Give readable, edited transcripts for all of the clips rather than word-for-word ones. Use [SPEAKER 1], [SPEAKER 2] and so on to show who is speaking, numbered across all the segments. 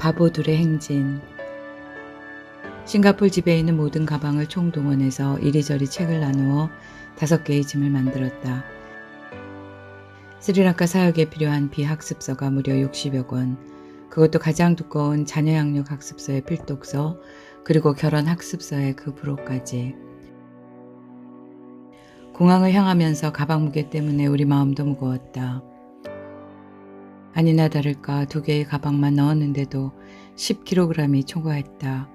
[SPEAKER 1] 바보들의 행진. 싱가폴 집에 있는 모든 가방을 총동원해서 이리저리 책을 나누어 5개의 짐을 만들었다. 스리랑카 사역에 필요한 비학습서가 무려 60여 권, 그것도 가장 두꺼운 자녀 양육 학습서의 필독서, 그리고 결혼 학습서의 그 부록까지. 공항을 향하면서 가방 무게 때문에 우리 마음도 무거웠다. 아니나 다를까 2개의 가방만 넣었는데도 10kg이 초과했다.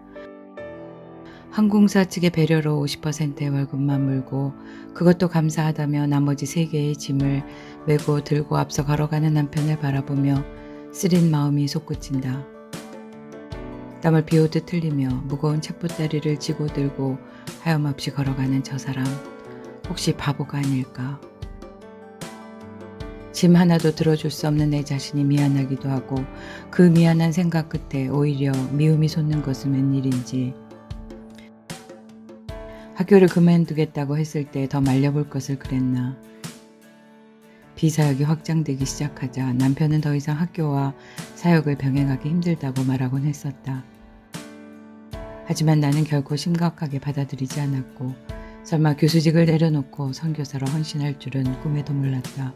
[SPEAKER 1] 항공사 측의 배려로 50%의 월급만 물고 그것도 감사하다며 나머지 3개의 짐을 메고 들고 앞서 걸어가는 남편을 바라보며 쓰린 마음이 솟구친다. 땀을 비오듯 흘리며 무거운 책보따리를 쥐고 들고 하염없이 걸어가는 저 사람, 혹시 바보가 아닐까? 짐 하나도 들어줄 수 없는 내 자신이 미안하기도 하고 그 미안한 생각 끝에 오히려 미움이 솟는 것은 웬일인지. 학교를 그만두겠다고 했을 때 더 말려볼 것을 그랬나. 비사역이 확장되기 시작하자 남편은 더 이상 학교와 사역을 병행하기 힘들다고 말하곤 했었다. 하지만 나는 결코 심각하게 받아들이지 않았고 설마 교수직을 내려놓고 선교사로 헌신할 줄은 꿈에도 몰랐다.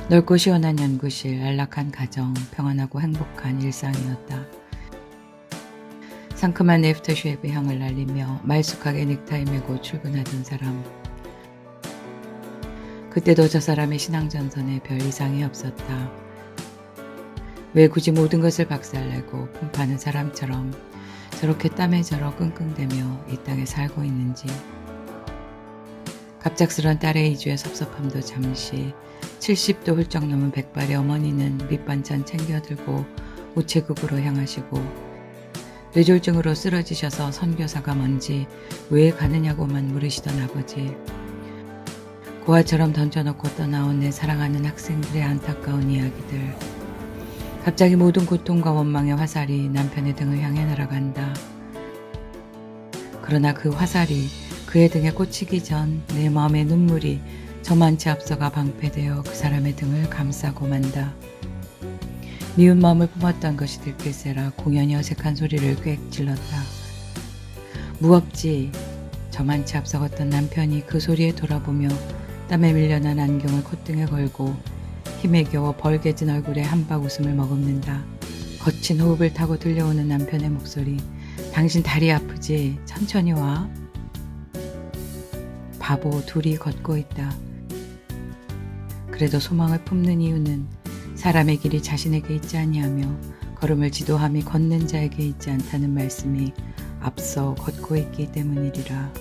[SPEAKER 1] 넓고 시원한 연구실, 안락한 가정, 평안하고 행복한 일상이었다. 상큼한 애프터쉐이브 향을 날리며 말쑥하게 넥타이 메고 출근하던 사람. 그때도 저 사람의 신앙전선에 별 이상이 없었다. 왜 굳이 모든 것을 박살내고 품파는 사람처럼 저렇게 땀에 절어 끙끙대며 이 땅에 살고 있는지. 갑작스런 딸의 이주의 섭섭함도 잠시, 70도 훌쩍 넘은 백발의 어머니는 밑반찬 챙겨들고 우체국으로 향하시고 뇌졸중으로 쓰러지셔서 선교사가 뭔지 왜 가느냐고만 물으시던 아버지. 고아처럼 던져놓고 떠나온 내 사랑하는 학생들의 안타까운 이야기들. 갑자기 모든 고통과 원망의 화살이 남편의 등을 향해 날아간다. 그러나 그 화살이 그의 등에 꽂히기 전 내 마음의 눈물이 저만치 앞서가 방패되어 그 사람의 등을 감싸고 만다. 미운 마음을 품었던 것이 들킬세라 공연히 어색한 소리를 꽥 질렀다. 무겁지. 저만치 앞서갔던 남편이 그 소리에 돌아보며 땀에 밀려난 안경을 콧등에 걸고 힘에 겨워 벌게진 얼굴에 한박 웃음을 머금는다. 거친 호흡을 타고 들려오는 남편의 목소리. 당신 다리 아프지? 천천히 와. 바보 둘이 걷고 있다. 그래도 소망을 품는 이유는 사람의 길이 자신에게 있지 아니하며 걸음을 지도함이 걷는 자에게 있지 않다는 말씀이 앞서 걷고 있기 때문이리라.